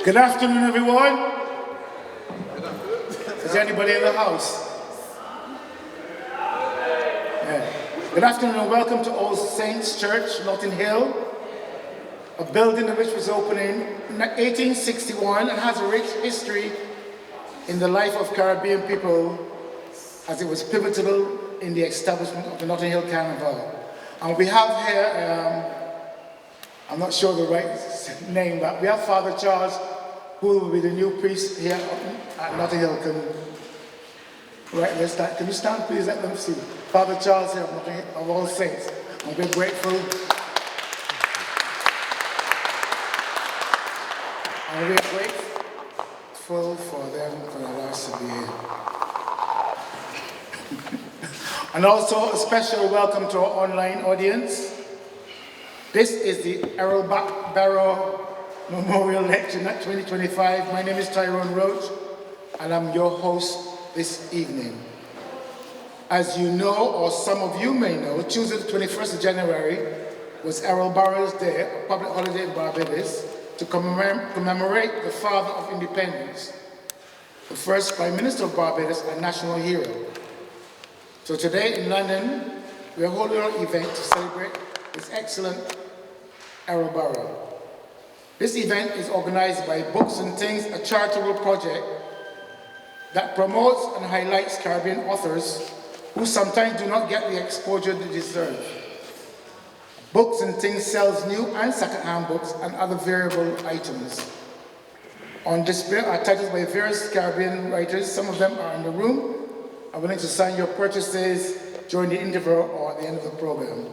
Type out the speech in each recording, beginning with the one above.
Good afternoon, everyone. Is there anybody in the house? Yeah. Good afternoon and welcome to All Saints Church, Nottinghill, a building which was opened in 1861 and has a rich history in the life of Caribbean people, as it was pivotal in the establishment of the Notting Hill Carnival. And we have here, I'm not sure the right name, but we have Father Charles, who will be the new priest here at Notting Hill. Right, let's start. Can you stand, please? Let them see. Father Charles here of All Saints. I'm very grateful. And we are grateful for them for allowing us to be here. And also a special welcome to our online audience. This is the Errol Barrow Memorial Lecture 2025. My name is Tyrone Roach, and I'm your host this evening. As you know, or some of you may know, Tuesday the 21st of January was Errol Barrow's Day, a public holiday in Barbados, to commemorate the Father of Independence, the first Prime Minister of Barbados and national hero. So today in London, we are holding an event to celebrate His Excellent Errol Barrow. This event is organized by Books and Things, a charitable project that promotes and highlights Caribbean authors who sometimes do not get the exposure they deserve. Books and Things sells new and second-hand books and other variable items. On display are titles by various Caribbean writers. Some of them are in the room. I'm willing to sign your purchases during the interval or at the end of the program,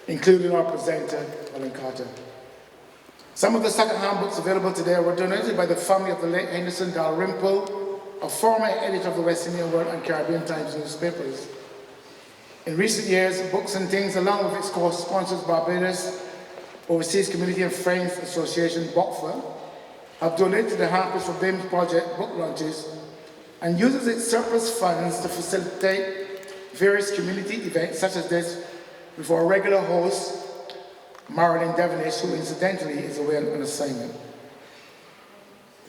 including our presenter, Collin Carter. Some of the second-hand books available today were donated by the family of the late Henderson Dalrymple, a former editor of the West Indian World and Caribbean Times newspapers. In recent years, Books and Things, along with its co-sponsors Barbados Overseas Community and Friends Association, BOCFA, have donated the Harpers for BIM's project book launches and uses its surplus funds to facilitate various community events such as this with our regular host, Marilyn Devonish, who incidentally is away on assignment.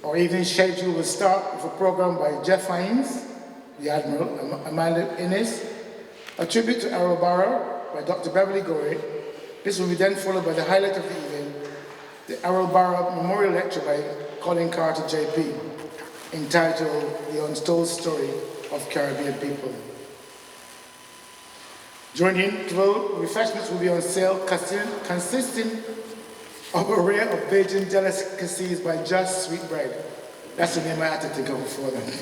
Our evening schedule will start with a program by Jeff Hines, the Admiral, Amanda Innes, a tribute to Errol Barrow by Dr. Beverly Gorey. This will be then followed by the highlight of the evening, the Errol Barrow Memorial Lecture by Collin Carter, JP, entitled The Untold Story of Caribbean People. During the interval, refreshments will be on sale, consisting of a array of Bajan delicacies by Just Sweetbread. That's the name I had to think of before then.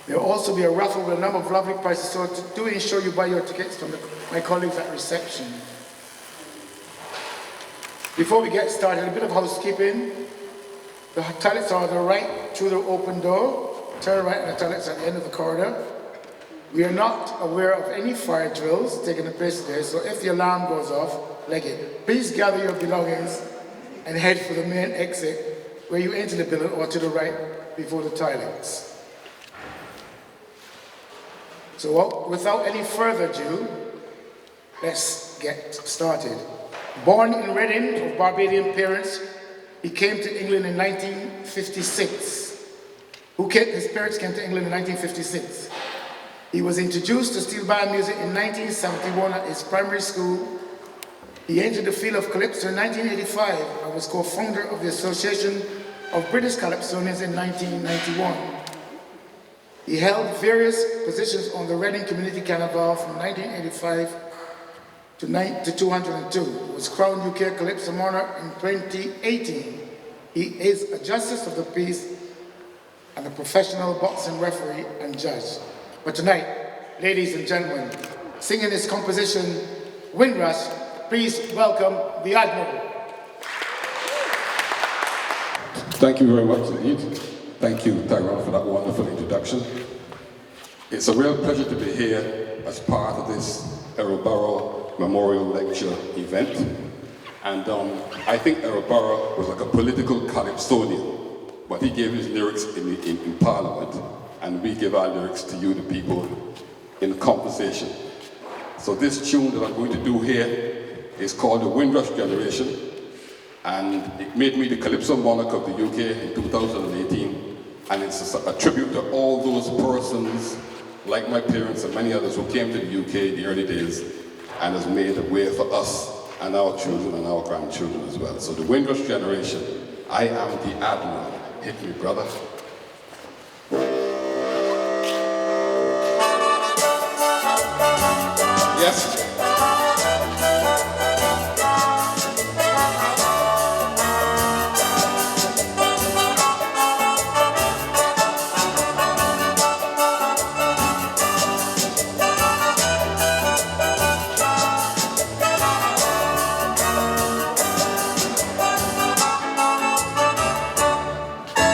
There will also be a raffle with a number of lovely prizes, so do ensure you buy your tickets from my colleagues at reception. Before we get started, a bit of housekeeping. The toilets are on the right through the open door. Turn right and the toilets at the end of the corridor. We are not aware of any fire drills taking place today, so if the alarm goes off, leg it. Please gather your belongings and head for the main exit where you enter the building or to the right before the toilets. So without any further ado, let's get started. Born in Reading of Barbadian parents, he came to England in 1956. His parents came to England in 1956. He was introduced to steel band music in 1971 at his primary school. He entered the field of calypso in 1985 and was co-founder of the Association of British Calypsonians in 1991. He held various positions on the Reading Community Carnival from 1985 to 202. He was crowned UK Calypso Monarch in 2018. He is a Justice of the Peace and a professional boxing referee and judge. But tonight, ladies and gentlemen, singing his composition, Windrush, please welcome the Admiral. Thank you very much indeed. Thank you, Tyrone, for that wonderful introduction. It's a real pleasure to be here as part of this Errol Barrow Memorial Lecture event. And I think Errol Barrow was like a political calypsonian, but he gave his lyrics in Parliament, and we give our lyrics to you, the people, in conversation. So this tune that I'm going to do here is called the Windrush Generation, and it made me the Calypso Monarch of the UK in 2018, and it's a tribute to all those persons, like my parents and many others, who came to the UK in the early days and has made a way for us and our children and our grandchildren as well. So the Windrush generation, I am the Admiral. Hit me, brother. Yes.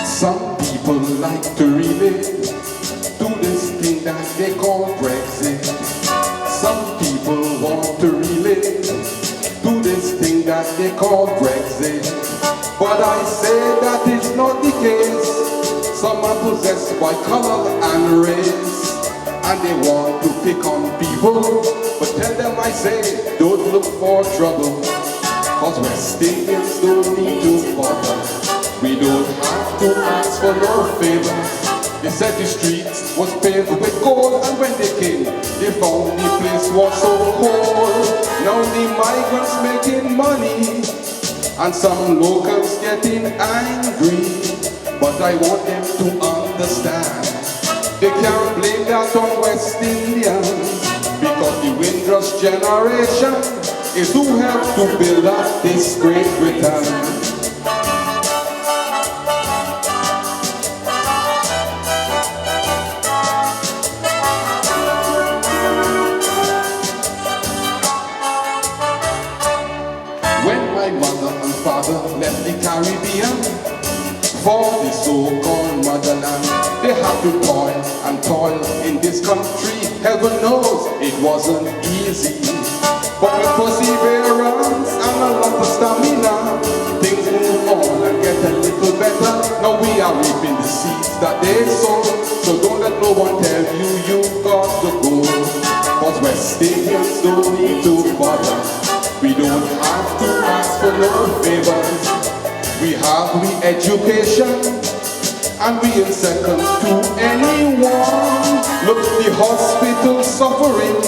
Some people like to relate to this thing that they call Brexit. Some people want to relate to this thing that they call Brexit. But I say that is not the case. Some are possessed by color and race, and they want to pick on people. But tell them I say, don't look for trouble, cause West Indians don't need to bother. We don't have to ask for no favors. They said the streets was paved with gold, and when they came, they found the place was so cold. Now the migrants making money, and some locals getting angry. But I want them to understand, they can't blame that on West Indians, because the Windrush generation is who helped to build up this Great Britain. Left the Caribbean for the so-called motherland. They had to toil and toil in this country. Heaven knows it wasn't easy, but with perseverance and a lot of stamina, things move on and get a little better. Now we are reaping the seeds that they sowed. So don't let no one tell you you've got to go, cause West Indians don't need to bother. We don't have to ask for no favors. We have the education, and we in seconds to anyone. Look, the hospital suffering,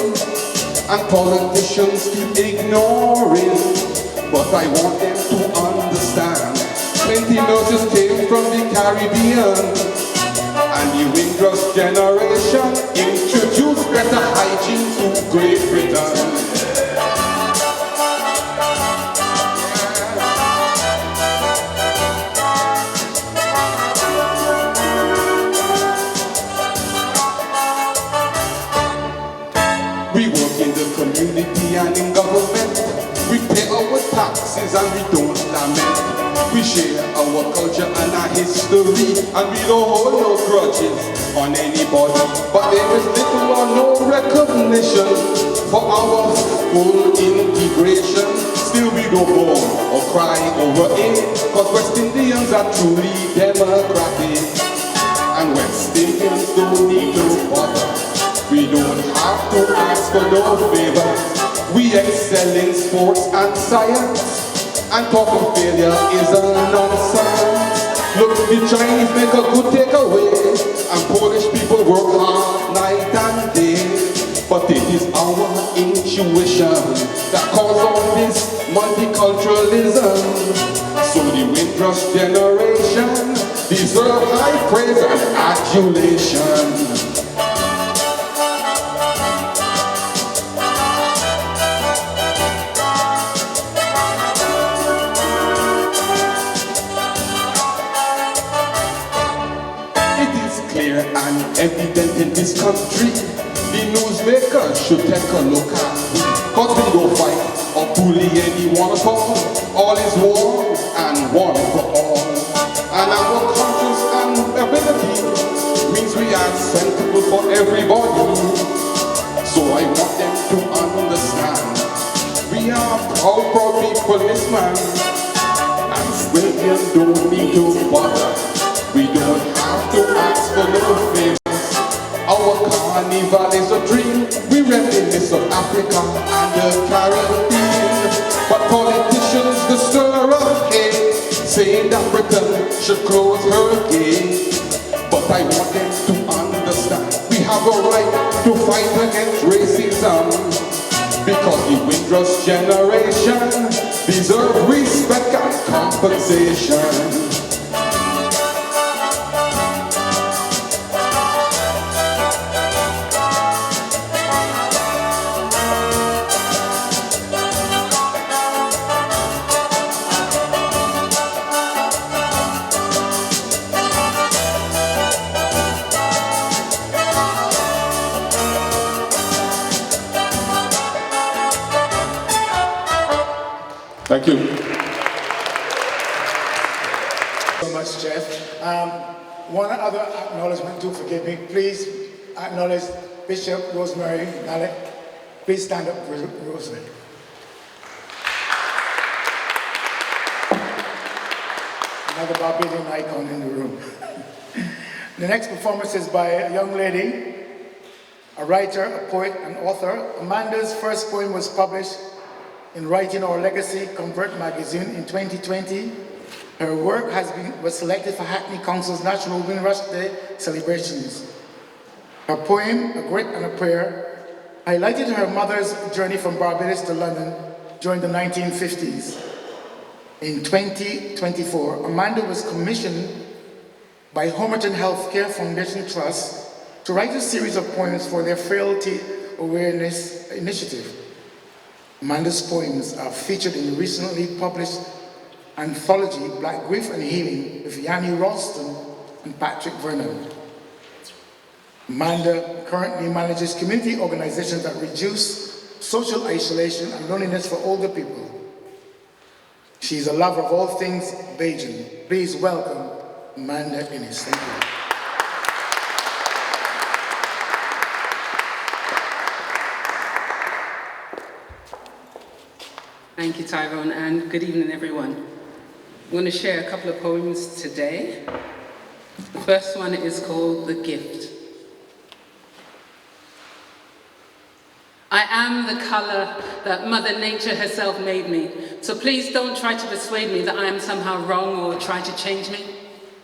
and politicians keep ignoring. But I want them to understand, plenty nurses came from the Caribbean, and the Windrush generation introduced better hygiene to Great Britain. We work in the community and in government. We pay our taxes and we don't lament. We share our culture and our history, and we don't hold no grudges on anybody. But there is little or no recognition for our full integration. Still we don't mourn or cry over it, cause West Indians are truly democratic, and West Indians don't need to bother. We don't have to ask for no favors. We excel in sports and science, and talk of failure is a nonsense. Look, the Chinese make a good takeaway, and Polish people work hard night and day. But it is our intuition that causes all this multiculturalism. So the Windrush generation deserve high praise and adulation. And evident in this country, the newsmakers should take a look at, cause we don't fight or bully anyone at all is one and one for all. And our conscience and ability means we are sensible for everybody. So I want them to understand, we are proud people, this man, and William don't need to bother. We don't have to ask for no favors. Our carnival is a dream. We reminisce of Africa and the Caribbean. But politicians, the stir of hate should close her gates. But I want them to understand we have a right to fight against racism, because the windrush generation deserve respect and compensation. Thank you. So much, Jeff. One other acknowledgement, do forgive me. Please acknowledge Bishop Rosemary Malik. Please stand up, Rosemary. Another Barbadian icon in the room. The next performance is by a young lady, a writer, a poet, and author. Amanda's first poem was published in Writing Our Legacy, Convert magazine in 2020. Her work was selected for Hackney Council's National Women Rush Day celebrations. Her poem, A Grit and a Prayer, highlighted her mother's journey from Barbados to London during the 1950s. In 2024, Amanda was commissioned by Homerton Healthcare Foundation Trust to write a series of poems for their Frailty Awareness Initiative. Amanda's poems are featured in the recently published anthology Black Grief and Healing with Yanni Ralston and Patrick Vernon. Amanda currently manages community organizations that reduce social isolation and loneliness for older people. She's a lover of all things Bajan. Please welcome Amanda Innes. Thank you. Thank you, Tyrone, and good evening, everyone. I'm going to share a couple of poems today. The first one is called The Gift. I am the color that Mother Nature herself made me, so please don't try to persuade me that I am somehow wrong or try to change me.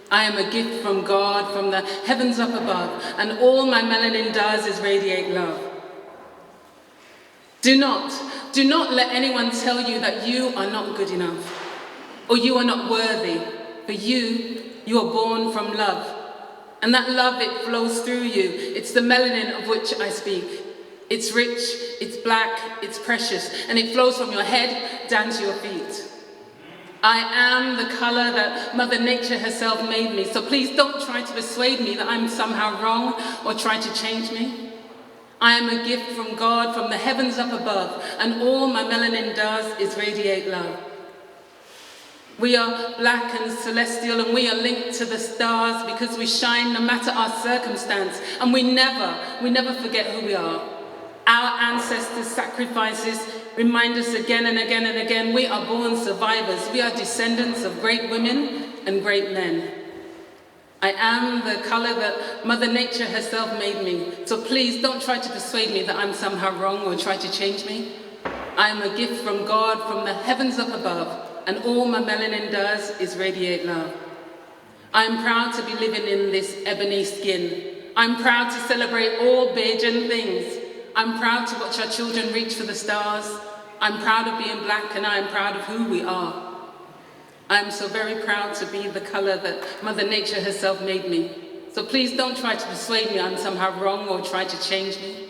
I am a gift from God, from the heavens up above, and all my melanin does is radiate love. Do not let anyone tell you that you are not good enough, or you are not worthy. For you are born from love. And that love, it flows through you. It's the melanin of which I speak. It's rich, it's black, it's precious, and it flows from your head down to your feet. I am the color that Mother Nature herself made me, so please don't try to persuade me that I'm somehow wrong or try to change me. I am a gift from God, from the heavens up above, and all my melanin does is radiate love. We are black and celestial, and we are linked to the stars because we shine no matter our circumstance, and we never forget who we are. Our ancestors' sacrifices remind us again and again and again, we are born survivors. We are descendants of great women and great men. I am the color that Mother Nature herself made me, so please don't try to persuade me that I'm somehow wrong or try to change me. I am a gift from God, from the heavens up above, and all my melanin does is radiate love. I am proud to be living in this ebony skin. I'm proud to celebrate all Bajan things. I'm proud to watch our children reach for the stars. I'm proud of being black, and I am proud of who we are. I am so very proud to be the color that Mother Nature herself made me. So please don't try to persuade me I'm somehow wrong or try to change me.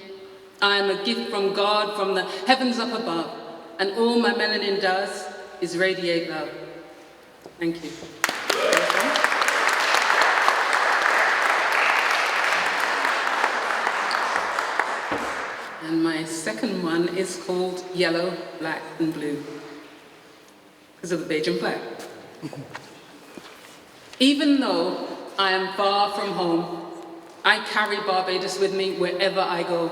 I am a gift from God, from the heavens up above, and all my melanin does is radiate love. Thank you. And my second one is called Yellow, Black, and Blue, because of the Bajan flag. Even though I am far from home, I carry Barbados with me wherever I go.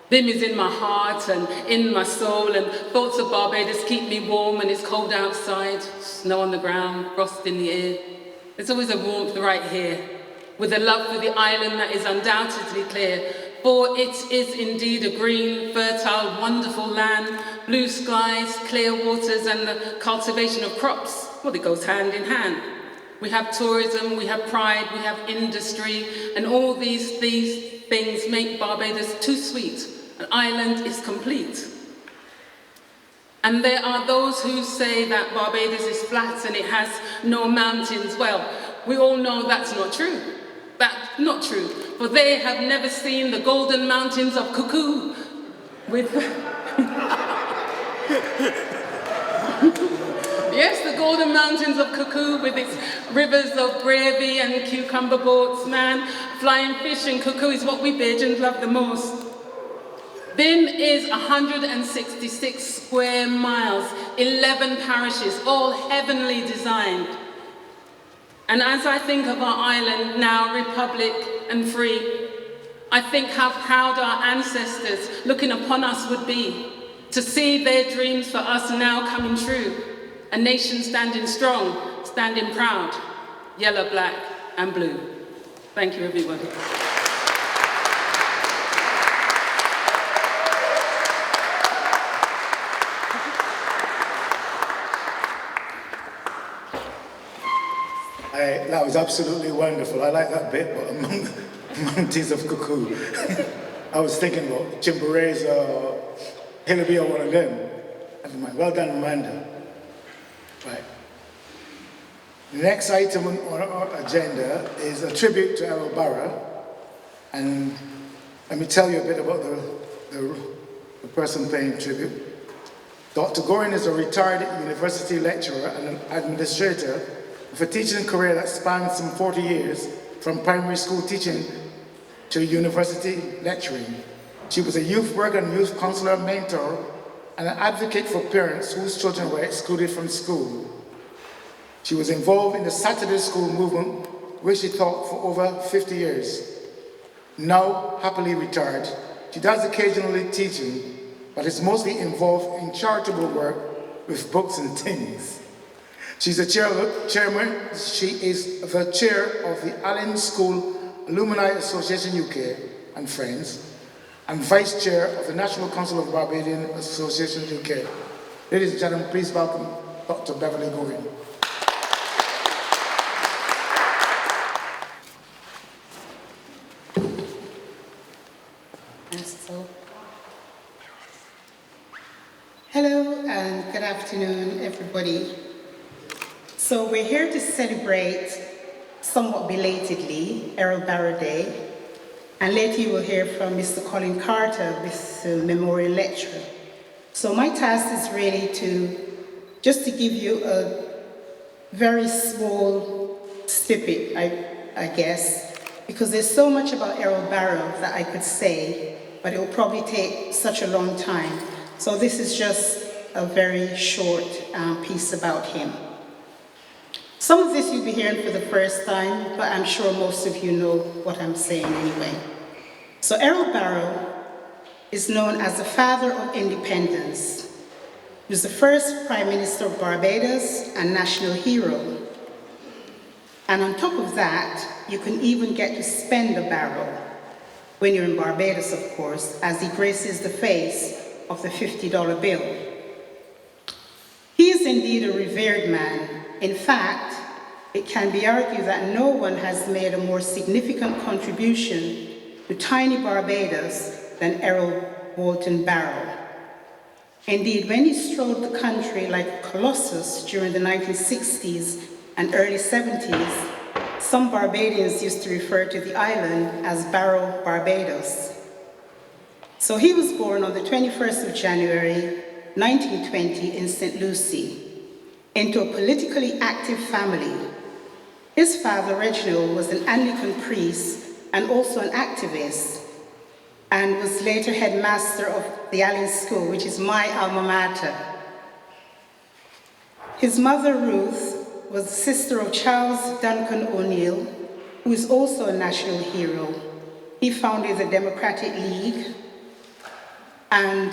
BIM is in my heart and in my soul, and thoughts of Barbados keep me warm when it's cold outside, snow on the ground, frost in the air. There's always a warmth right here, with a love for the island that is undoubtedly clear. For it is indeed a green, fertile, wonderful land, blue skies, clear waters, and the cultivation of crops. Well, it goes hand in hand. We have tourism, we have pride, we have industry, and all these things make Barbados too sweet. An island is complete. And there are those who say that Barbados is flat and it has no mountains. Well, we all know that's not true. That's not true. For they have never seen the golden mountains of Cuckoo with... Yes, the golden mountains of Cuckoo with its rivers of gravy and cucumber boats, man. Flying fish and Cuckoo is what we Bajans love the most. Bin is 166 square miles, 11 parishes, all heavenly designed. And as I think of our island, now republic and free, I think how proud our ancestors looking upon us would be to see their dreams for us now coming true. A nation standing strong, standing proud, yellow, black, and blue. Thank you, everyone. That was absolutely wonderful. I like that bit, but among the mountains of Cuckoo. I was thinking about Chimborazo or Hillaby or one of them. Well done, Amanda. Right. The next item on our agenda is a tribute to Errol Barrow. And let me tell you a bit about the person paying tribute. Dr. Gorin is a retired university lecturer and an administrator with a teaching career that spans some 40 years, from primary school teaching to university lecturing. She was a youth worker and youth counselor mentor and an advocate for parents whose children were excluded from school. She was involved in the Saturday school movement, where she taught for over 50 years. Now happily retired, she does occasionally teaching, but is mostly involved in charitable work with books and things. She's the chairman. She is the chair of the Allen School Alumni Association UK and Friends, and vice chair of the National Council of Barbadian Association UK. Ladies and gentlemen, please welcome Dr. Beverly Gorin. Hello and good afternoon, everybody. So we're here to celebrate, somewhat belatedly, Errol Barrow Day, and later you will hear from Mr. Collin Carter with the memorial lecture. So my task is really just to give you a very small snippet, I guess, because there's so much about Errol Barrow that I could say, but it will probably take such a long time. So this is just a very short piece about him. Some of this you'll be hearing for the first time, but I'm sure most of you know what I'm saying anyway. So Errol Barrow is known as the father of independence. He was the first Prime Minister of Barbados and national hero. And on top of that, you can even get to spend a barrel when you're in Barbados, of course, as he graces the face of the $50 bill. He is indeed a revered man. In fact, it can be argued that no one has made a more significant contribution to tiny Barbados than Errol Walton Barrow. Indeed, when he strode the country like a colossus during the 1960s and early 70s, some Barbadians used to refer to the island as Barrow Barbados. So he was born on the 21st of January, 1920 in St. Lucie, into a politically active family. His father, Reginald, was an Anglican priest and also an activist, and was later headmaster of the Allen School, which is my alma mater. His mother, Ruth, was the sister of Charles Duncan O'Neill, who is also a national hero. He founded the Democratic League and,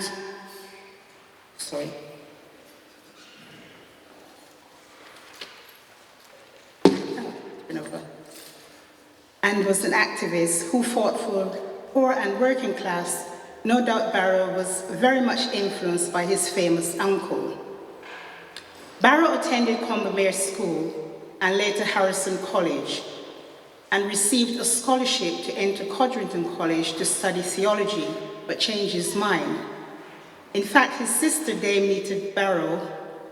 and was an activist who fought for poor and working class. No doubt Barrow was very much influenced by his famous uncle. Barrow attended Combermere School, and later Harrison College, and received a scholarship to enter Codrington College to study theology, but changed his mind. In fact, his sister, Dame Nita Barrow,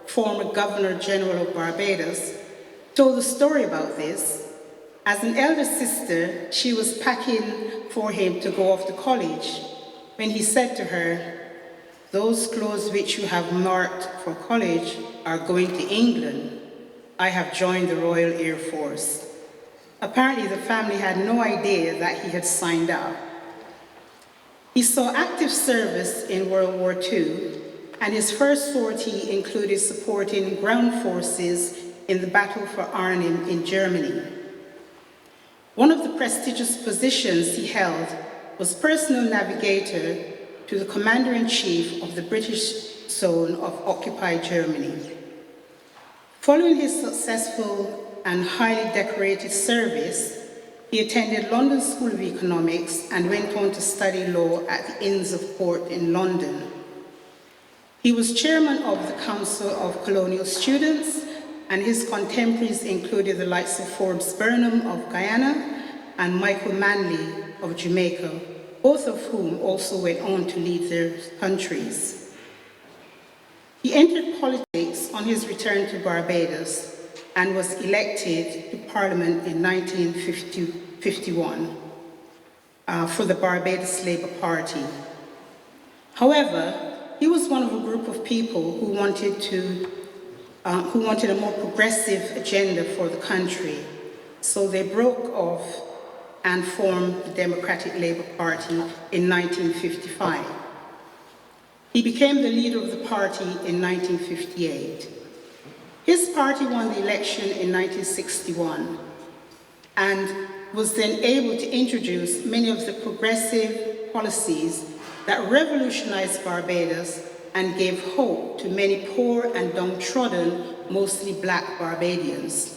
former Governor General of Barbados, told the story about this. As an elder sister, she was packing for him to go off to college when he said to her, "Those clothes which you have marked for college are going to England. I have joined the Royal Air Force." Apparently, the family had no idea that he had signed up. He saw active service in World War II, and his first sortie included supporting ground forces in the Battle for Arnhem in Germany. One of the prestigious positions he held was personal navigator to the Commander-in-Chief of the British zone of occupied Germany. Following his successful and highly decorated service, he attended London School of Economics and went on to study law at the Inns of Court in London. He was chairman of the Council of Colonial Students, and his contemporaries included the likes of Forbes Burnham of Guyana and Michael Manley of Jamaica, both of whom also went on to lead their countries. He entered politics on his return to Barbados and was elected to Parliament in 1951 for the Barbados Labour Party. However, he was one of a group of people who wanted a more progressive agenda for the country. So they broke off and formed the Democratic Labour Party in 1955. He became the leader of the party in 1958. His party won the election in 1961 and was then able to introduce many of the progressive policies that revolutionized Barbados and gave hope to many poor and downtrodden, mostly Black Barbadians.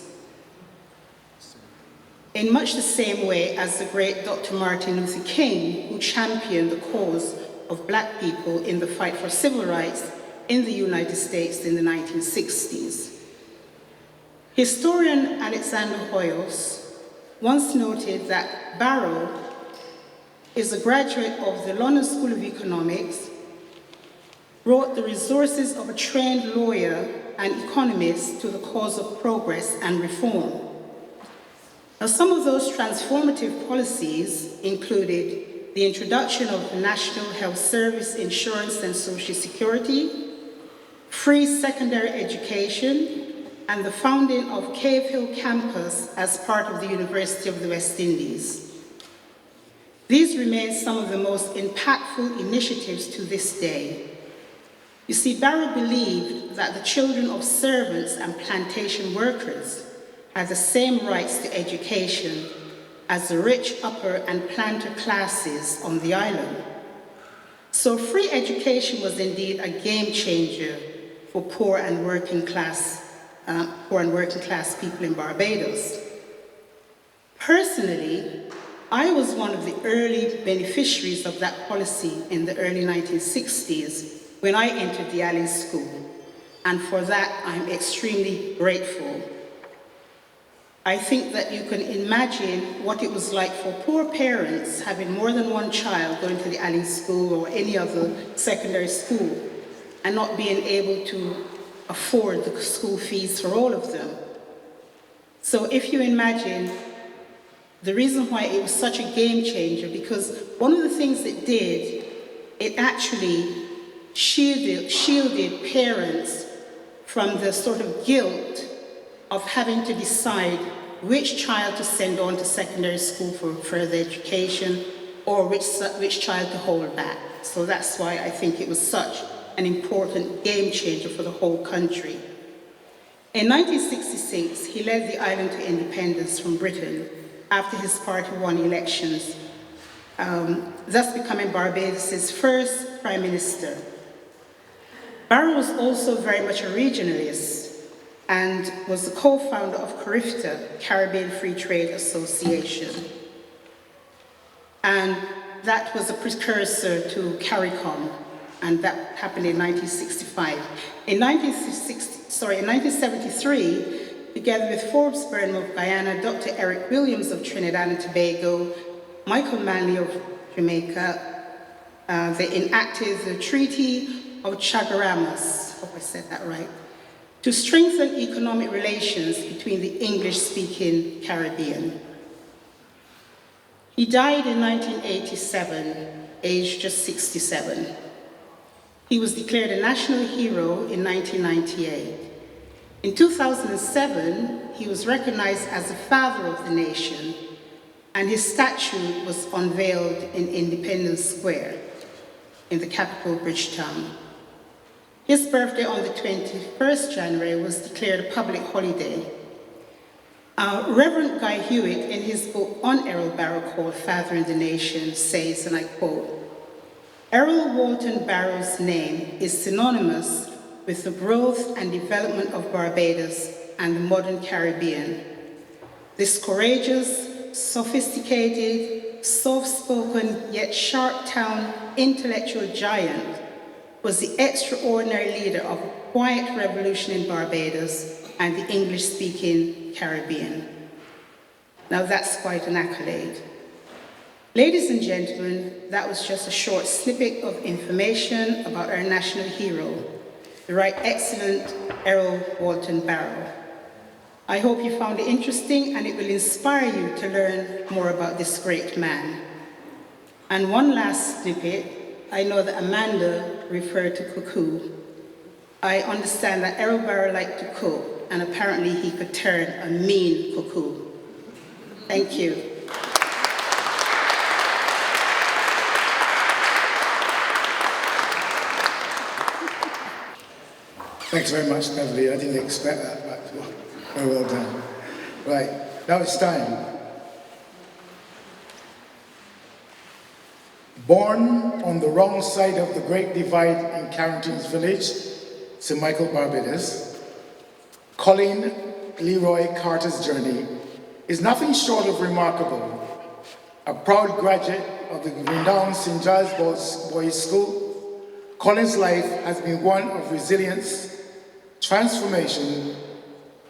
In much the same way as the great Dr. Martin Luther King, who championed the cause of Black people in the fight for civil rights in the United States in the 1960s. Historian Alexander Hoyos once noted that Barrow is a graduate of the London School of Economics, brought the resources of a trained lawyer and economist to the cause of progress and reform. Now, some of those transformative policies included the introduction of the National Health Service, Insurance and Social Security, free secondary education, and the founding of Cave Hill campus as part of the University of the West Indies. These remain some of the most impactful initiatives to this day. You see, Barrow believed that the children of servants and plantation workers had the same rights to education as the rich upper and planter classes on the island. So free education was indeed a game changer for poor and working class people in Barbados. Personally, I was one of the early beneficiaries of that policy in the early 1960s when I entered the Allen School, and for that I'm extremely grateful. I think that you can imagine what it was like for poor parents having more than one child going to the Allen School or any other secondary school and not being able to afford the school fees for all of them. So if you imagine the reason why it was such a game changer, because one of the things it did, it actually shielded parents from the sort of guilt of having to decide which child to send on to secondary school for further education or which child to hold back. So that's why I think it was such an important game changer for the whole country. In 1966, he led the island to independence from Britain after his party won elections, thus becoming Barbados' first prime minister. Barrow was also very much a regionalist and was the co-founder of CARIFTA, Caribbean Free Trade Association. And that was a precursor to CARICOM, and that happened in 1965. In 1973, together with Forbes Burnham of Guyana, Dr. Eric Williams of Trinidad and Tobago, Michael Manley of Jamaica, they enacted the Treaty of Chaguaramas, hope I said that right, to strengthen economic relations between the English-speaking Caribbean. He died in 1987, aged just 67. He was declared a national hero in 1998. In 2007, he was recognized as the father of the nation, and his statue was unveiled in Independence Square in the capital, Bridgetown. His birthday on the 21st January was declared a public holiday. Reverend Guy Hewitt, in his book on Errol Barrow called Fathering the Nation, says, and I quote, "Errol Walton Barrow's name is synonymous with the growth and development of Barbados and the modern Caribbean. This courageous, sophisticated, soft-spoken, yet sharp-tongued intellectual giant was the extraordinary leader of a quiet revolution in Barbados and the English-speaking Caribbean." Now that's quite an accolade. Ladies and gentlemen, that was just a short snippet of information about our national hero, the Right Excellent Errol Walton Barrow. I hope you found it interesting and it will inspire you to learn more about this great man. And one last snippet, I know that Amanda referred to cuckoo. I understand that Errol Barrow liked to cook, and apparently he could turn a mean cuckoo. Thank you. Thanks very much, Beverly. I didn't expect that, but very well done. Right, now it's time. Born on the wrong side of the Great Divide in Carrington's village, St. Michael, Barbados, Collin Leroy Carter's journey is nothing short of remarkable. A proud graduate of the renowned St. Giles Boys School, Collin's life has been one of resilience, transformation,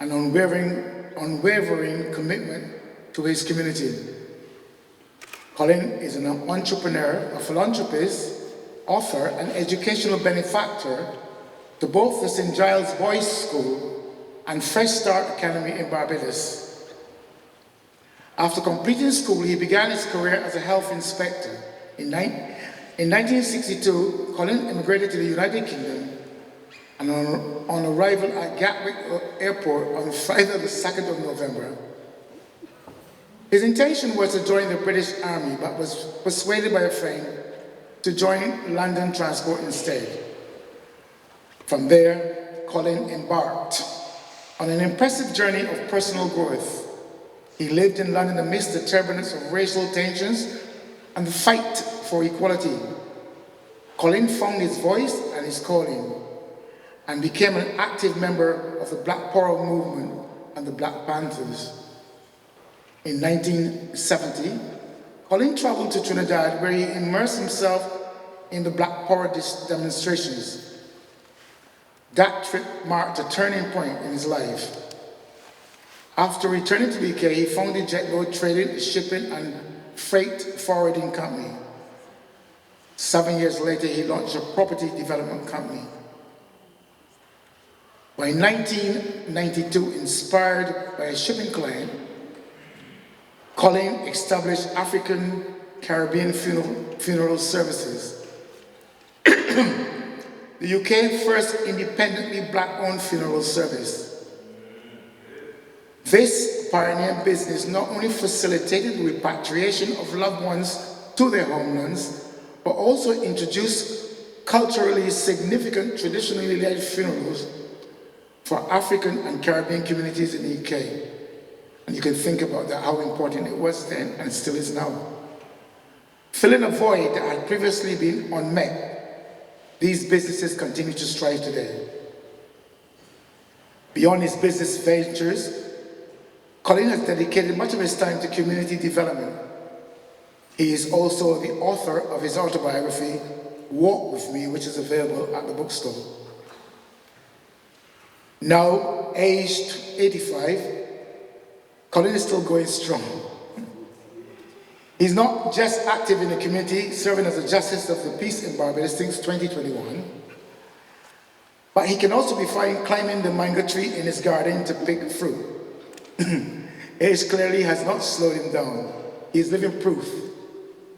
and unwavering commitment to his community. Collin is an entrepreneur, a philanthropist, author, and educational benefactor to both the St. Giles Boys School and Fresh Start Academy in Barbados. After completing school, he began his career as a health inspector. In 1962, Collin immigrated to the United Kingdom, and on arrival at Gatwick Airport on Friday the 2nd of November, his intention was to join the British Army, but was persuaded by a friend to join London Transport instead. From there, Collin embarked on an impressive journey of personal growth. He lived in London amidst the turbulence of racial tensions and the fight for equality. Collin found his voice and his calling and became an active member of the Black Power movement and the Black Panthers. In 1970, Collin traveled to Trinidad where he immersed himself in the Black Power demonstrations. That trip marked a turning point in his life. After returning to the UK, he founded Jetload Trading, Shipping and Freight Forwarding Company. 7 years later, he launched a property development company. By 1992, inspired by a shipping client, Collin established African Caribbean funeral services. The UK's first independently black-owned funeral service. This pioneer business not only facilitated the repatriation of loved ones to their homelands, but also introduced culturally significant, traditionally led funerals for African and Caribbean communities in the UK. And you can think about that, how important it was then and still is now. Filling a void that had previously been unmet, these businesses continue to strive today. Beyond his business ventures, Collin has dedicated much of his time to community development. He is also the author of his autobiography, Walk With Me, which is available at the bookstore. Now, aged 85, Collin is still going strong. He's not just active in the community, serving as a justice of the peace in Barbados since 2021, but he can also be found climbing the mango tree in his garden to pick fruit. Age clearly has not slowed him down. He is living proof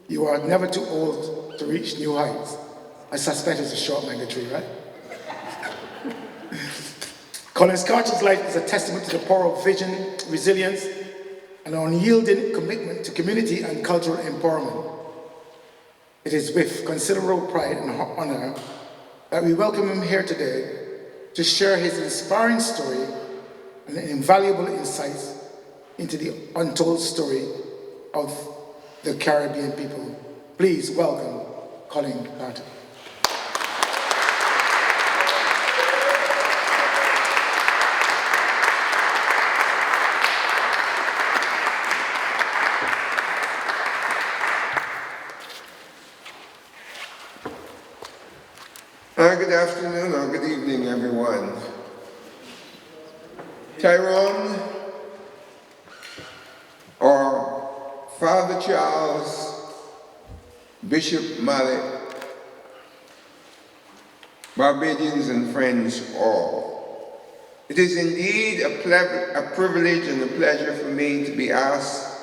you are never too old to reach new heights. I suspect it's a short mango tree, right? Collin Carter's life is a testament to the power of vision, resilience, and an unyielding commitment to community and cultural empowerment. It is with considerable pride and honor that we welcome him here today to share his inspiring story and invaluable insights into the untold story of the Caribbean people. Please welcome Collin Carter. Good afternoon or good evening, everyone. Tyrone, or Father Charles, Bishop Malik, Barbadians and friends all. It is indeed a privilege and a pleasure for me to be asked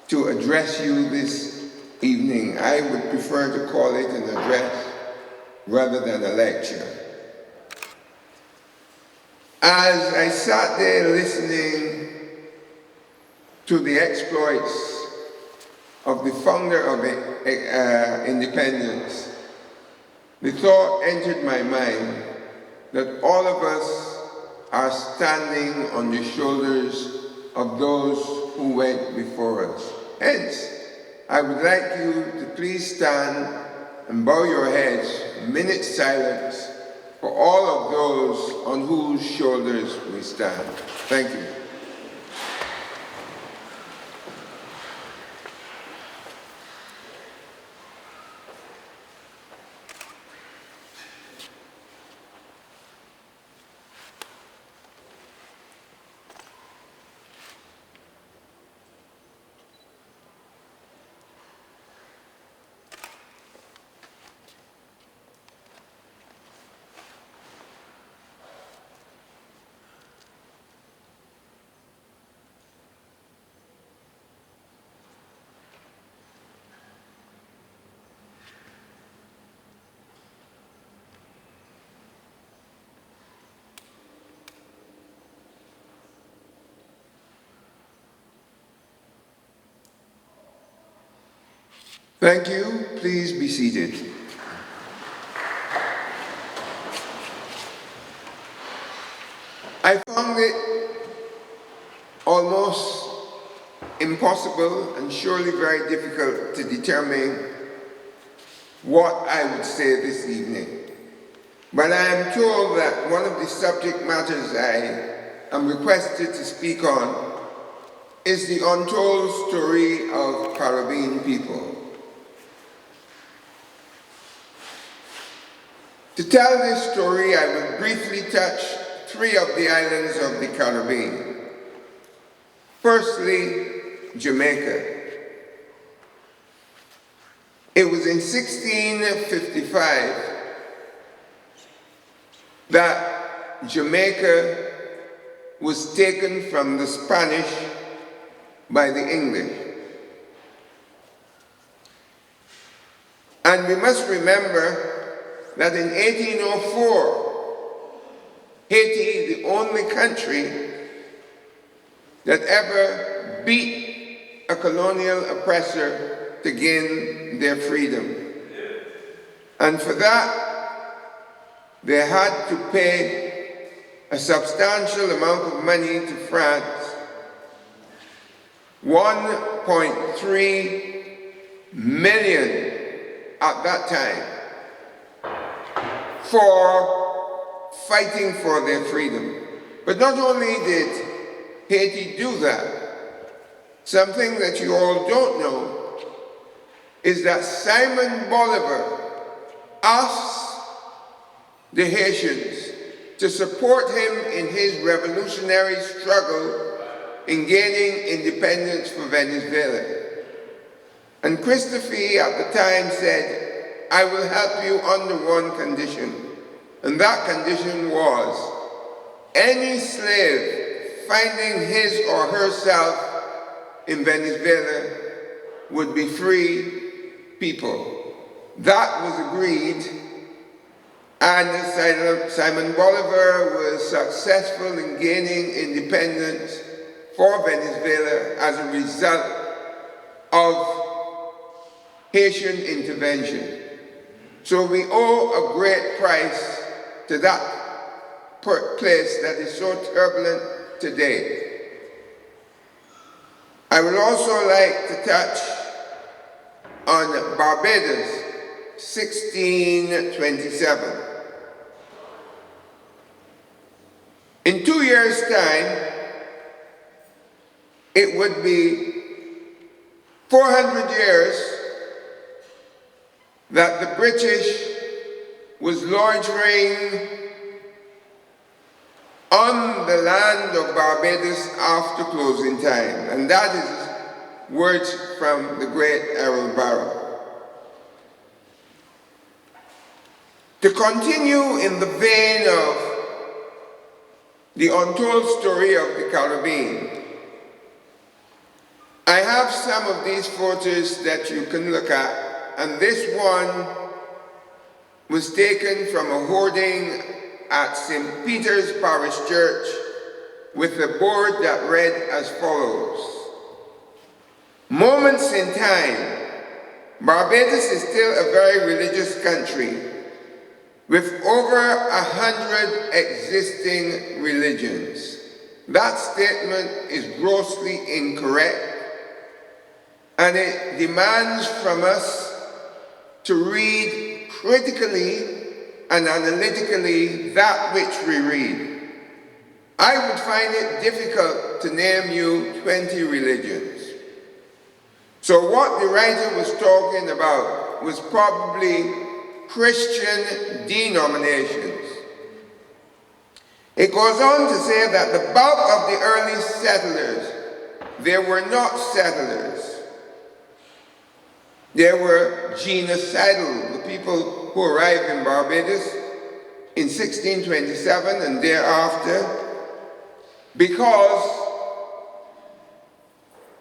to address you this evening. I would prefer to call it an address rather than a lecture. As I sat there listening to the exploits of the founder of independence, the thought entered my mind that all of us are standing on the shoulders of those who went before us. Hence, I would like you to please stand and bow your heads, a minute's silence for all of those on whose shoulders we stand. Thank you. Thank you. Please be seated. I found it almost impossible and surely very difficult to determine what I would say this evening. But I am told that one of the subject matters I am requested to speak on is the untold story of Caribbean people. To tell this story, I will briefly touch three of the islands of the Caribbean. Firstly, Jamaica. It was in 1655 that Jamaica was taken from the Spanish by the English. And we must remember that in 1804, Haiti, the only country that ever beat a colonial oppressor to gain their freedom. And for that, they had to pay a substantial amount of money to France, 1.3 million at that time, for fighting for their freedom. But not only did Haiti do that, something that you all don't know is that Simon Bolivar asked the Haitians to support him in his revolutionary struggle in gaining independence for Venezuela. And Christopher at the time said, "I will help you under one condition." And that condition was, any slave finding his or herself in Venezuela would be free people. That was agreed, and Simon Bolivar was successful in gaining independence for Venezuela as a result of Haitian intervention. So we owe a great price to that place that is so turbulent today. I would also like to touch on Barbados, 1627. In 2 years' time, it would be 400 years that the British was loitering on the land of Barbados after closing time. And that is words from the great Errol Barrow. To continue in the vein of the untold story of the Caribbean, I have some of these photos that you can look at, and this one was taken from a hoarding at St. Peter's Parish Church with a board that read as follows: "Moments in time, Barbados is still a very religious country with over 100 existing religions." That statement is grossly incorrect, and it demands from us to read critically and analytically that which we read. I would find it difficult to name you 20 religions. So what the writer was talking about was probably Christian denominations. It goes on to say that the bulk of the early settlers, they were not settlers. They were genocidal, the people who arrived in Barbados in 1627 and thereafter, because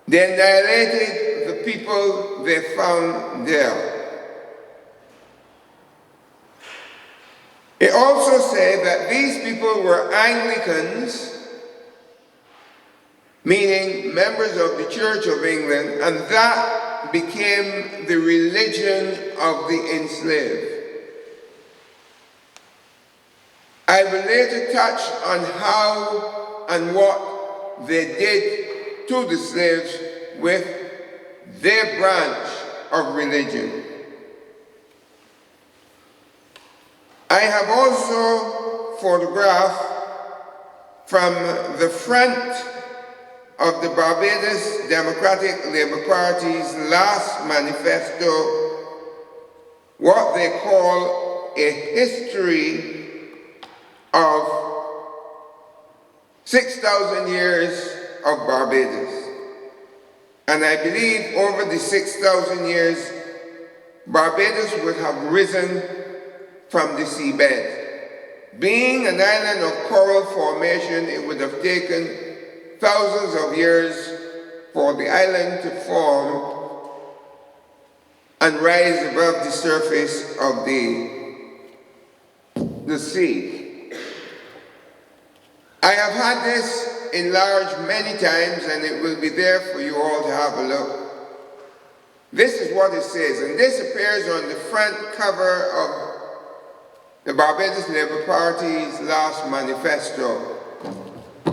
they annihilated the people they found there. It also said that these people were Anglicans, meaning members of the Church of England, and that became the religion of the enslaved. I will later touch on how and what they did to the slaves with their branch of religion. I have also photographed from the front of the Barbados Democratic Labour Party's last manifesto what they call a history of 6,000 years of Barbados. And I believe over the 6,000 years, Barbados would have risen from the seabed. Being an island of coral formation, it would have taken thousands of years for the island to form and rise above the surface of the sea. I have had this enlarged many times, and it will be there for you all to have a look. This is what it says, and this appears on the front cover of the Barbados Labour Party's last manifesto.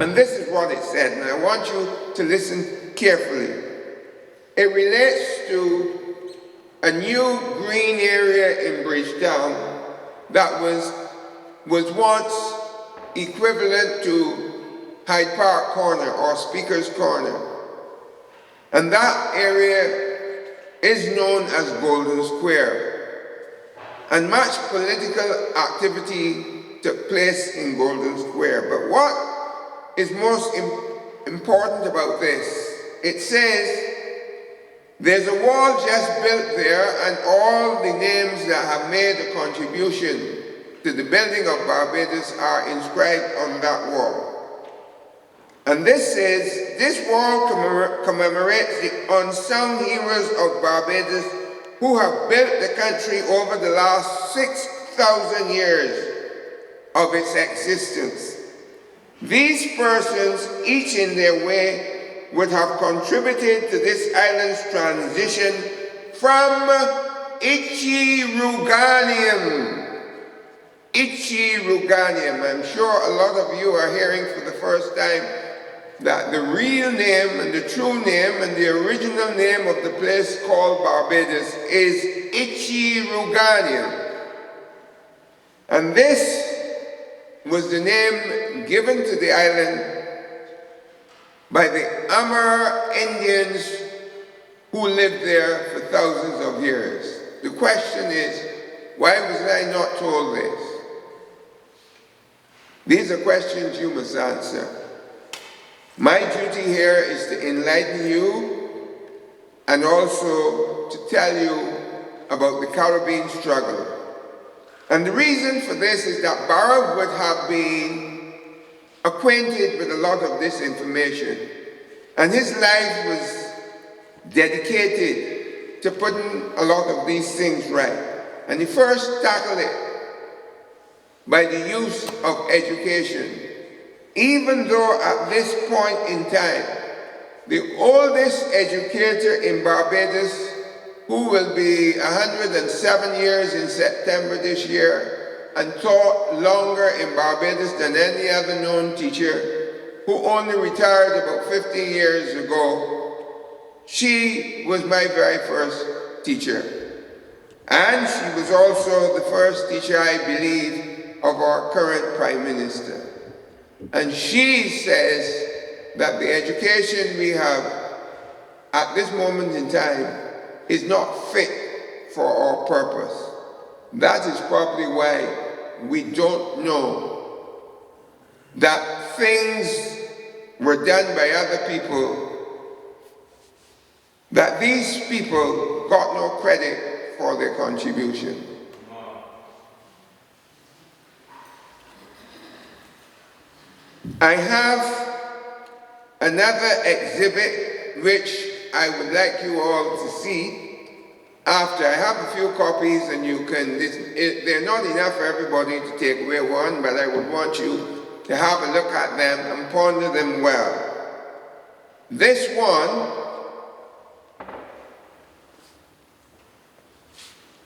And this is what it said, and I want you to listen carefully. It relates to a new green area in Bridgetown that was once equivalent to Hyde Park Corner or Speaker's Corner. And that area is known as Golden Square. And much political activity took place in Golden Square. But what is most important about this, it says there's a wall just built there and all the names that have made a contribution to the building of Barbados are inscribed on that wall. And this says, this wall commemorates the unsung heroes of Barbados who have built the country over the last 6,000 years of its existence. These persons, each in their way, would have contributed to this island's transition from Ichi-Ruganium. I'm sure a lot of you are hearing for the first time that the real name and the true name and the original name of the place called Barbados is Ichi-Ruganium. And this was the name given to the island by the Amur Indians who lived there for thousands of years. The question is, why was I not told this? These are questions you must answer. My duty here is to enlighten you and also to tell you about the Caribbean struggle. And the reason for this is that Barrow would have been acquainted with a lot of this information, and his life was dedicated to putting a lot of these things right. And he first tackled it by the use of education, even though at this point in time, the oldest educator in Barbados, who will be 107 years in September this year, and taught longer in Barbados than any other known teacher, who only retired about 15 years ago, she was my very first teacher. And she was also the first teacher, I believe, of our current Prime Minister. And she says that the education we have at this moment in time is not fit for our purpose. That is probably why we don't know that things were done by other people, that these people got no credit for their contribution. I have another exhibit which I would like you all to see after. I have a few copies and you can, they're not enough for everybody to take away one, but I would want you to have a look at them and ponder them well. This one,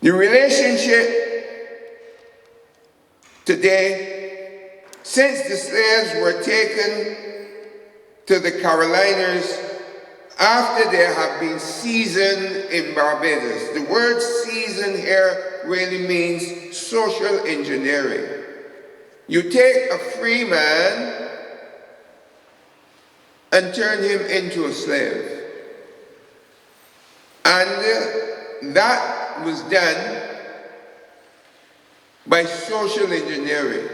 the relationship today, since the slaves were taken to the Carolinas after they have been seasoned in Barbados. The word season here really means social engineering. You take a free man and turn him into a slave. And that was done by social engineering.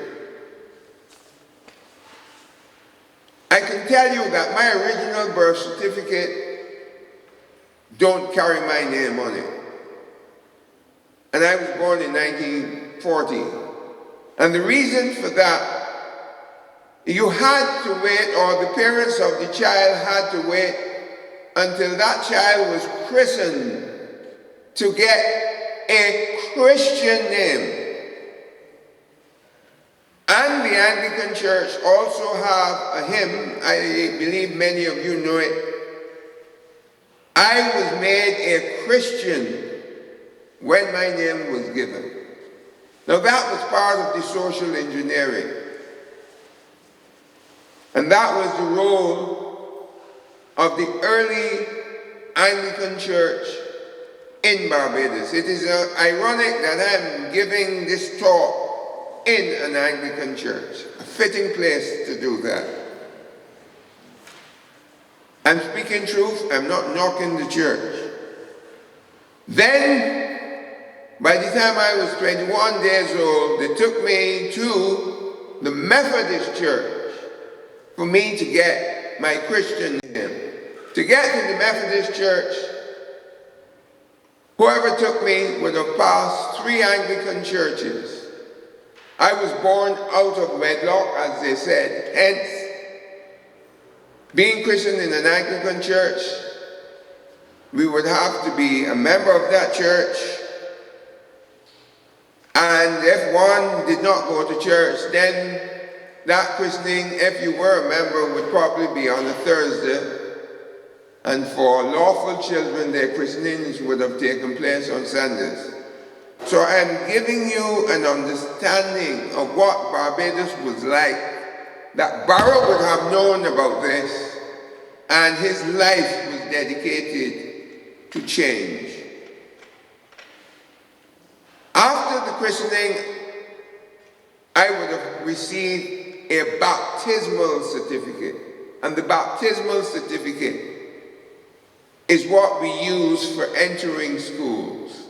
I can tell you that my original birth certificate don't carry my name on it. And I was born in 1940. And the reason for that, you had to wait, or the parents of the child had to wait until that child was christened to get a Christian name. And the Anglican Church also have a hymn, I believe many of you know it. I was made a Christian when my name was given. Now that was part of the social engineering. And that was the role of the early Anglican Church in Barbados. It is ironic that I'm giving this talk in an Anglican church, a fitting place to do that. I'm speaking truth, I'm not knocking the church. Then By the time I was 21 years old, they took me to the Methodist Church for me to get my Christian name. To get to the Methodist Church, whoever took me would have passed 3 Anglican churches. I was born out of wedlock, as they said, hence being Christian in an Anglican church, we would have to be a member of that church, and if one did not go to church, then that christening, if you were a member, would probably be on a Thursday, and for lawful children, their christenings would have taken place on Sundays. So I'm giving you an understanding of what Barbados was like, that Barrow would have known about this, and his life was dedicated to change. After the christening, I would have received a baptismal certificate, and the baptismal certificate is what we use for entering schools.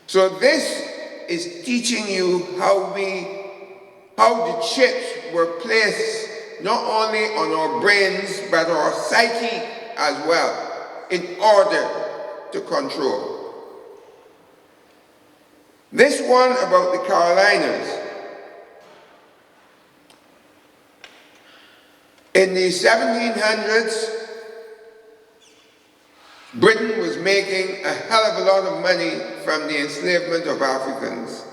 So this is teaching you how the chips were placed not only on our brains, but our psyche as well, in order to control. This one about the Carolinas. In the 1700s, Britain was making a hell of a lot of money from the enslavement of Africans.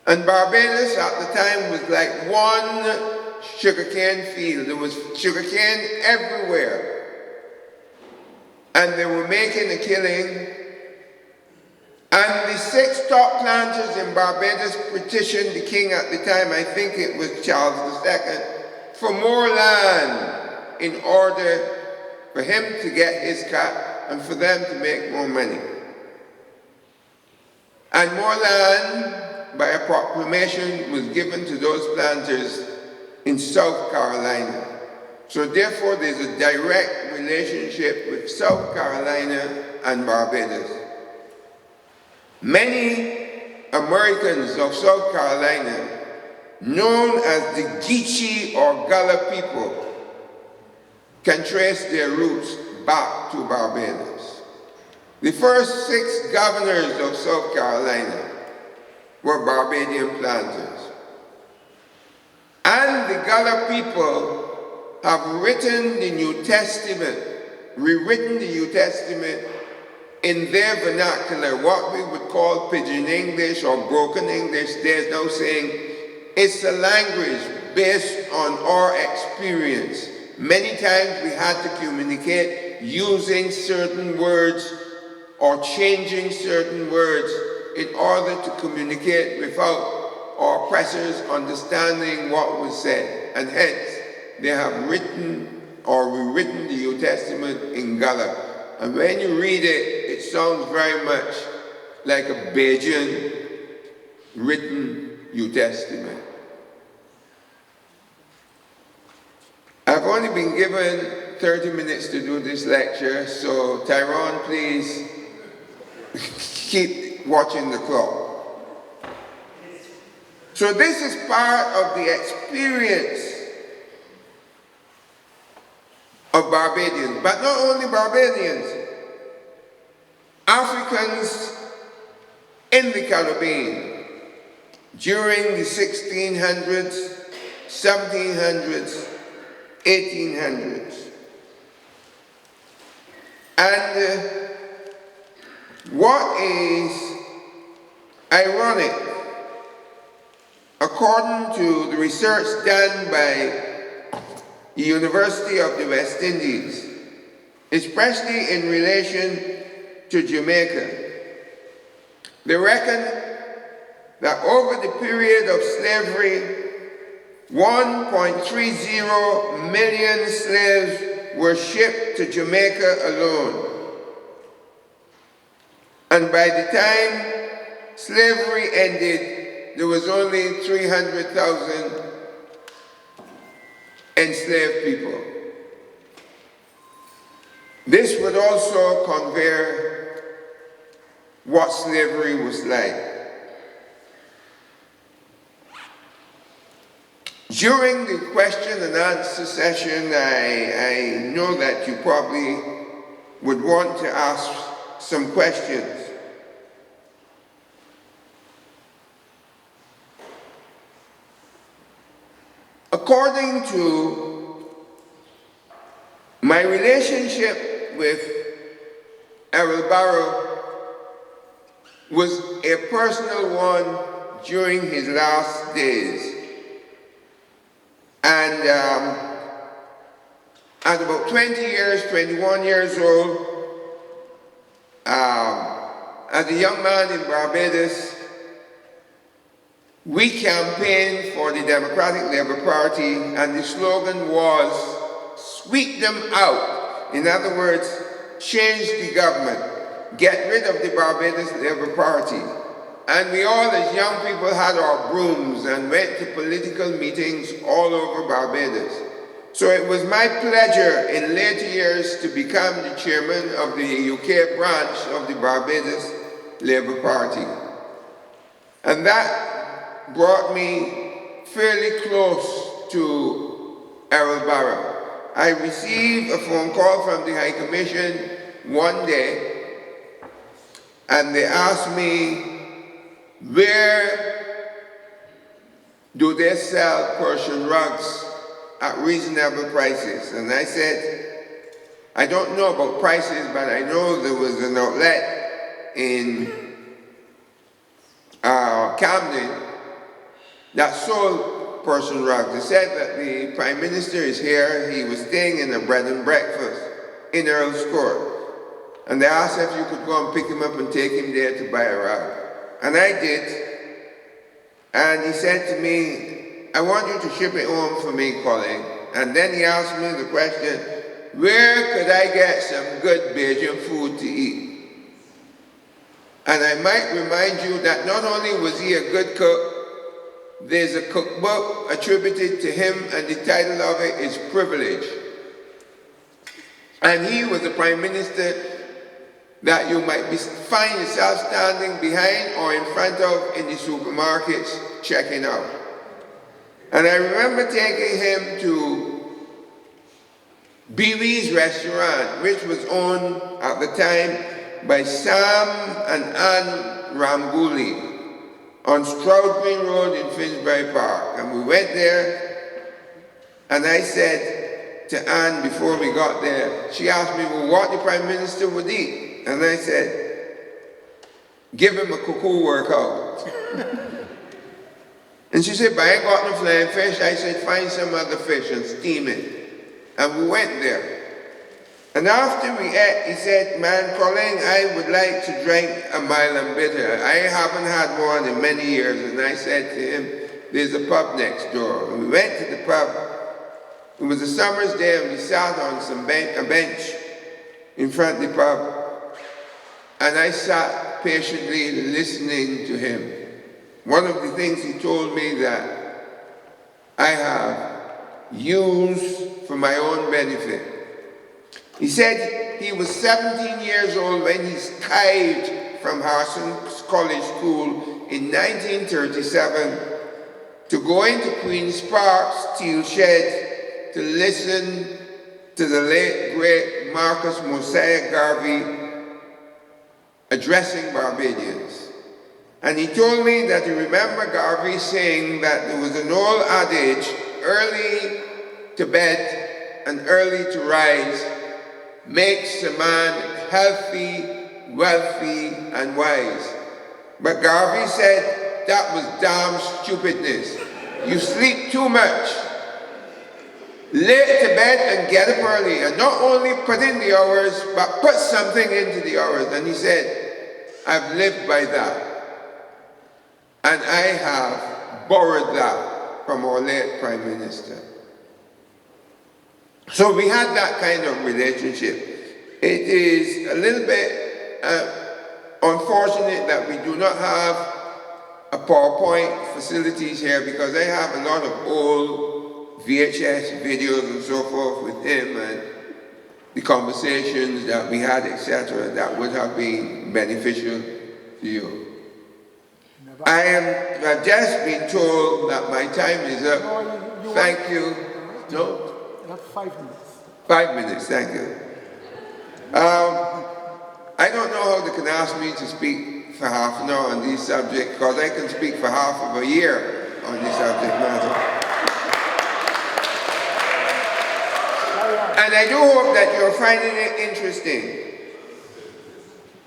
And Barbados at the time was like one sugarcane field. There was sugarcane everywhere. And they were making a killing. And the 6 top planters in Barbados petitioned the king at the time, I think it was Charles II, for more land in order for him to get his cut and for them to make more money. And more land, by a proclamation, was given to those planters in South Carolina. So therefore, there's a direct relationship with South Carolina and Barbados. Many Americans of South Carolina, known as the Geechee or Gullah people, can trace their roots back to Barbados. The first 6 governors of South Carolina were Barbadian planters. And the Gullah people have written the New Testament, rewritten the New Testament in their vernacular, what we would call pidgin English or broken English. They're now saying it's a language based on our experience. Many times we had to communicate using certain words or changing certain words in order to communicate without our oppressors understanding what was said. And hence, they have written or rewritten the New Testament in Gullah. And when you read it, it sounds very much like a Bajan written New Testament. I've only been given 30 minutes to do this lecture, so Tyrone, please keep watching the clock. So this is part of the experience of Barbadians, but not only Barbadians, Africans in the Caribbean during the 1600s, 1700s, 1800s. And what is ironic, according to the research done by the University of the West Indies, especially in relation to Jamaica, they reckon that over the period of slavery, 1.30 million slaves were shipped to Jamaica alone. And by the time slavery ended, there was only 300,000 enslaved people. This would also convey what slavery was like. During the question and answer session, I know that you probably would want to ask some questions. According to my relationship with Errol Barrow was a personal one during his last days. And at about 20 years, 21 years old, as a young man in Barbados, we campaigned for the Democratic Labour Party, and the slogan was, "Sweep them out." In other words, change the government, get rid of the Barbados Labour Party. And we all, as young people, had our brooms and went to political meetings all over Barbados. So it was my pleasure in later years to become the chairman of the UK branch of the Barbados Labour Party. And that brought me fairly close to Errol Barrow. I received a phone call from the High Commission one day, and they asked me, where do they sell Persian rugs at reasonable prices? And I said, I don't know about prices, but I know there was an outlet in Camden that sold Persian rugs. They said that the Prime Minister is here. He was staying in a bread and breakfast in Earl's Court. And they asked if you could go and pick him up and take him there to buy a rug. And I did. And he said to me, I want you to ship it home for me, Collin. And then he asked me the question, where could I get some good Bajan food to eat? And I might remind you that not only was he a good cook, there's a cookbook attributed to him, and the title of it is Privilege. And he was the Prime Minister that you might find yourself standing behind or in front of in the supermarkets checking out. And I remember taking him to Biwi's restaurant, which was owned at the time by Sam and Ann Ramguli on Stroud Green Road in Finsbury Park. And we went there, and I said to Ann before we got there, she asked me, well, what the Prime Minister would eat? And I said, give him a cuckoo workout. And she said, but I ain't got no flying fish. I said, find some other fish and steam it. And we went there. And after we ate, he said, man, Collin, I would like to drink a mile and bitter. I haven't had one in many years. And I said to him, there's a pub next door. And we went to the pub. It was a summer's day, and we sat on a bench in front of the pub. And I sat patiently listening to him. One of the things he told me that I have used for my own benefit. He said he was 17 years old when he skived from Harson's College School in 1937 to go into Queen's Park Steel Shed to listen to the late, great Marcus Mosiah Garvey addressing Barbadians. And he told me that he remembered Garvey saying that there was an old adage, early to bed and early to rise makes a man healthy, wealthy, and wise. But Garvey said that was damn stupidness. You sleep too much. Lay to bed and get up early, and not only put in the hours, but put something into the hours. And he said, I've lived by that. And I have borrowed that from our late Prime Minister. So we had that kind of relationship. It is a little bit unfortunate that we do not have a PowerPoint facilities here, because I have a lot of old VHS videos and so forth with him, and the conversations that we had, etc., that would have been beneficial to you. I've just been told that my time is up. Thank you. No? You have 5 minutes. 5 minutes, thank you. I don't know how they can ask me to speak for half an hour on these subjects, because I can speak for half of a year on this subject matter. And I do hope that you're finding it interesting.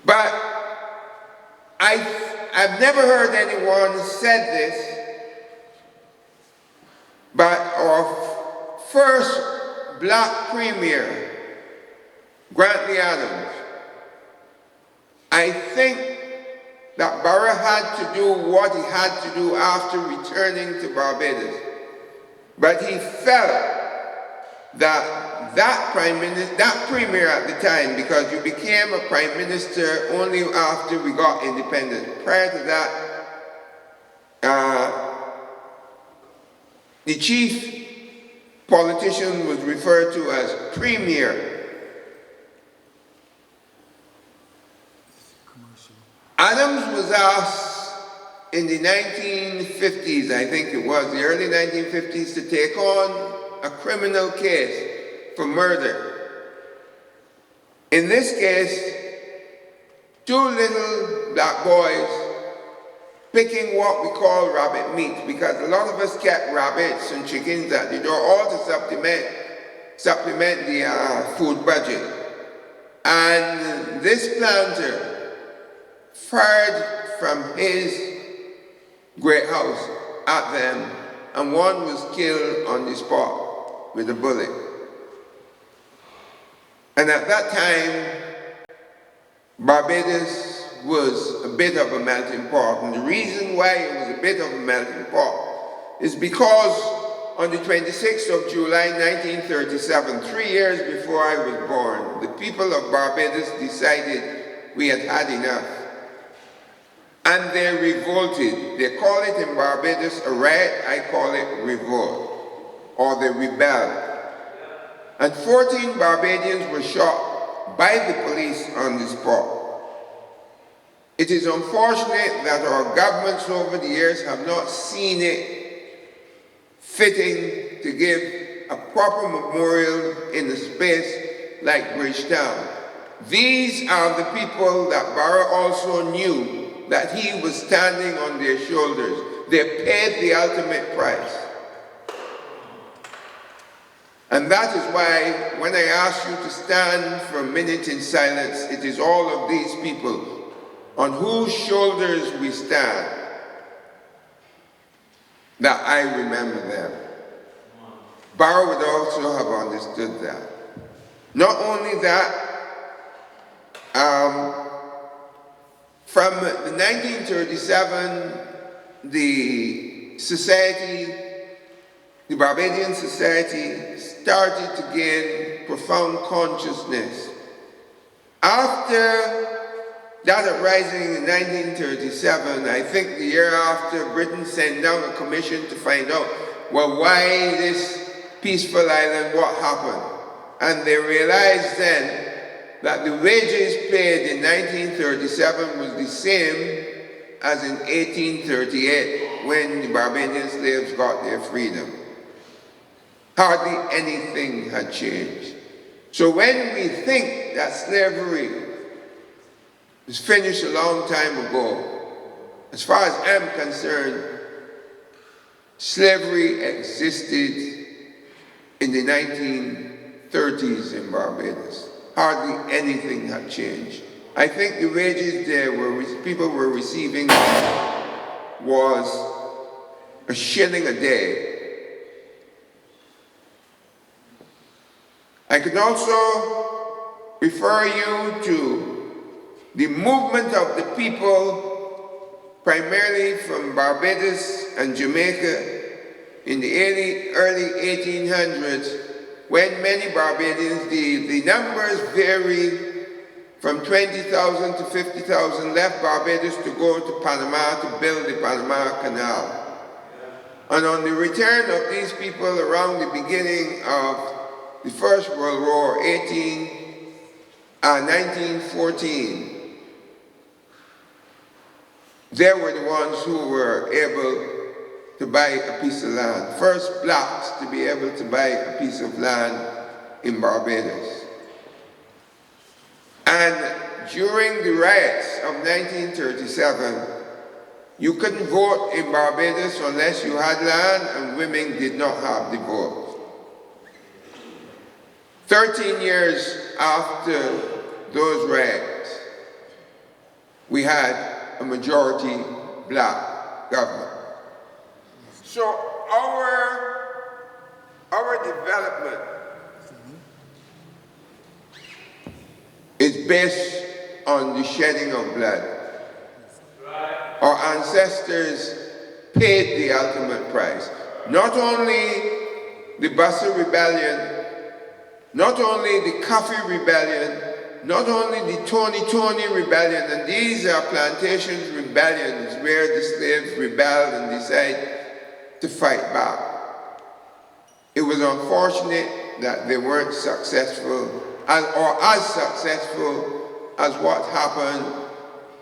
But I've never heard anyone said this, but our first black premier, Grantley Adams, I think that Barrow had to do what he had to do after returning to Barbados. But he felt that premier at the time, because you became a prime minister only after we got independence. Prior to that, the chief politician was referred to as premier. Adams was asked in the 1950s, I think it was, the early 1950s, to take on a criminal case for murder. In this case, 2 little black boys picking what we call rabbit meat, because a lot of us kept rabbits and chickens at the door, all to supplement the food budget. And this planter fired from his great house at them, and one was killed on the spot with a bullet. And at that time, Barbados was a bit of a melting pot. And the reason why it was a bit of a melting pot is because on the 26th of July 1937, 3 years before I was born, the people of Barbados decided we had had enough. And they revolted. They call it in Barbados a riot, I call it revolt, or they rebelled. And 14 Barbadians were shot by the police on the spot. It is unfortunate that our governments over the years have not seen it fitting to give a proper memorial in a space like Bridgetown. These are the people that Barrow also knew that he was standing on their shoulders. They paid the ultimate price. And that is why when I ask you to stand for a minute in silence, it is all of these people on whose shoulders we stand that I remember them. Barrow would also have understood that. Not only that, from 1937, the Barbadian society started to gain profound consciousness. After that uprising in 1937, I think the year after, Britain sent down a commission to find out, well, why this peaceful island, what happened? And they realized then that the wages paid in 1937 was the same as in 1838 when the Barbadian slaves got their freedom. Hardly anything had changed. So when we think that slavery was finished a long time ago, as far as I'm concerned, slavery existed in the 1930s in Barbados. Hardly anything had changed. I think the wages people were receiving was a shilling a day. I can also refer you to the movement of the people, primarily from Barbados and Jamaica in the early 1800s, when many Barbadians, the numbers vary from 20,000 to 50,000, left Barbados to go to Panama to build the Panama Canal. And on the return of these people around the beginning of the First World War, 1914, they were the ones who were able to buy a piece of land. First blacks to be able to buy a piece of land in Barbados. And during the riots of 1937, you couldn't vote in Barbados unless you had land, and women did not have the vote. 13 years after those riots, we had a majority black government. So our development is based on the shedding of blood. Our ancestors paid the ultimate price. Not only the Bassa Rebellion, not only the Coffee Rebellion, not only the Tony Rebellion, and these are plantations rebellions where the slaves rebelled and decided to fight back. It was unfortunate that they weren't successful, or as successful as what happened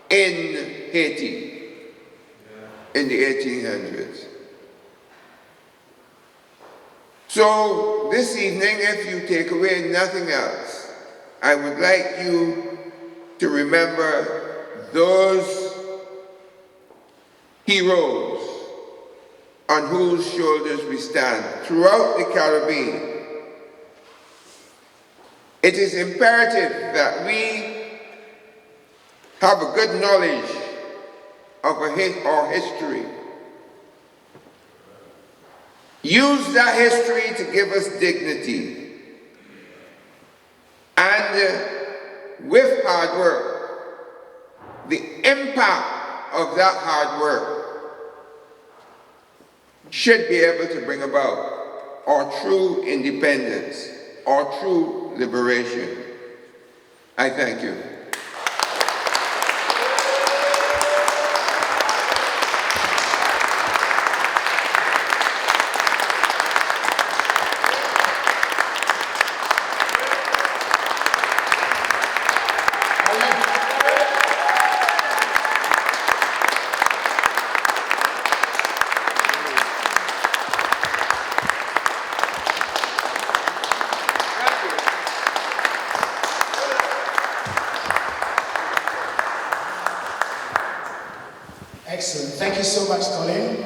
in Haiti in the 1800s. So this evening, if you take away nothing else, I would like you to remember those heroes on whose shoulders we stand throughout the Caribbean. It is imperative that we have a good knowledge of our history. Use that history to give us dignity. And with hard work, the impact of that hard work should be able to bring about our true independence, our true liberation. I thank you. Excellent. Thank you so much, Collin.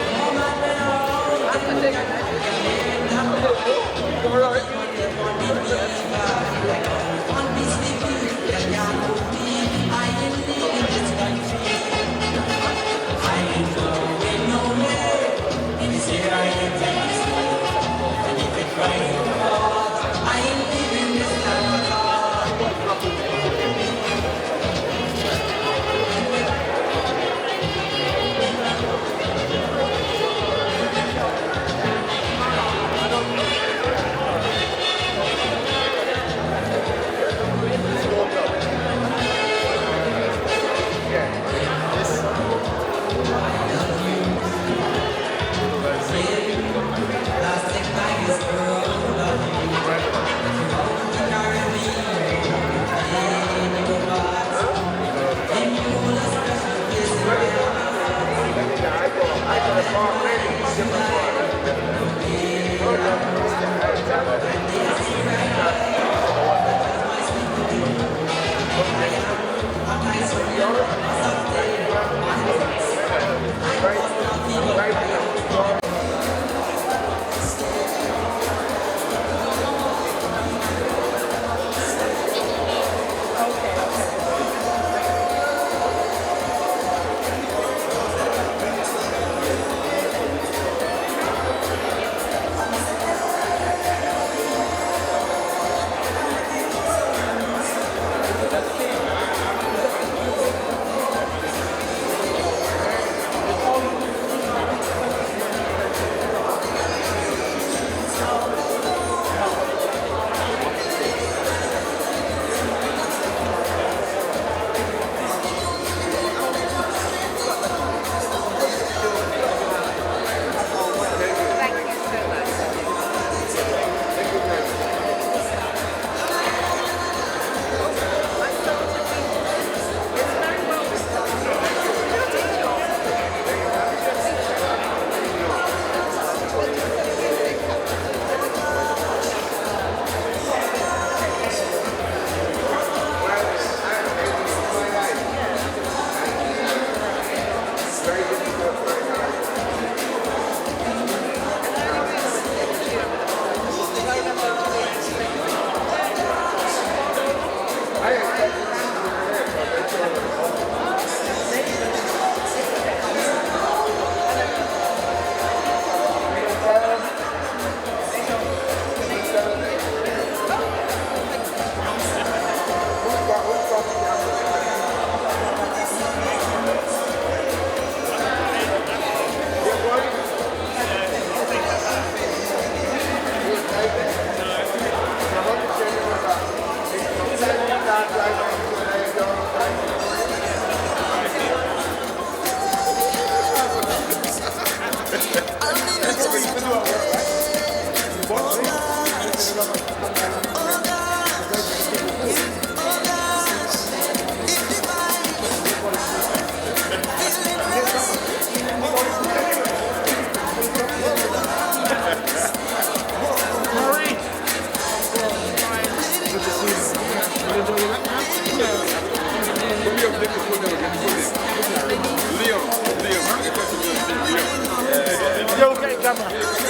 Yo, okay, camera.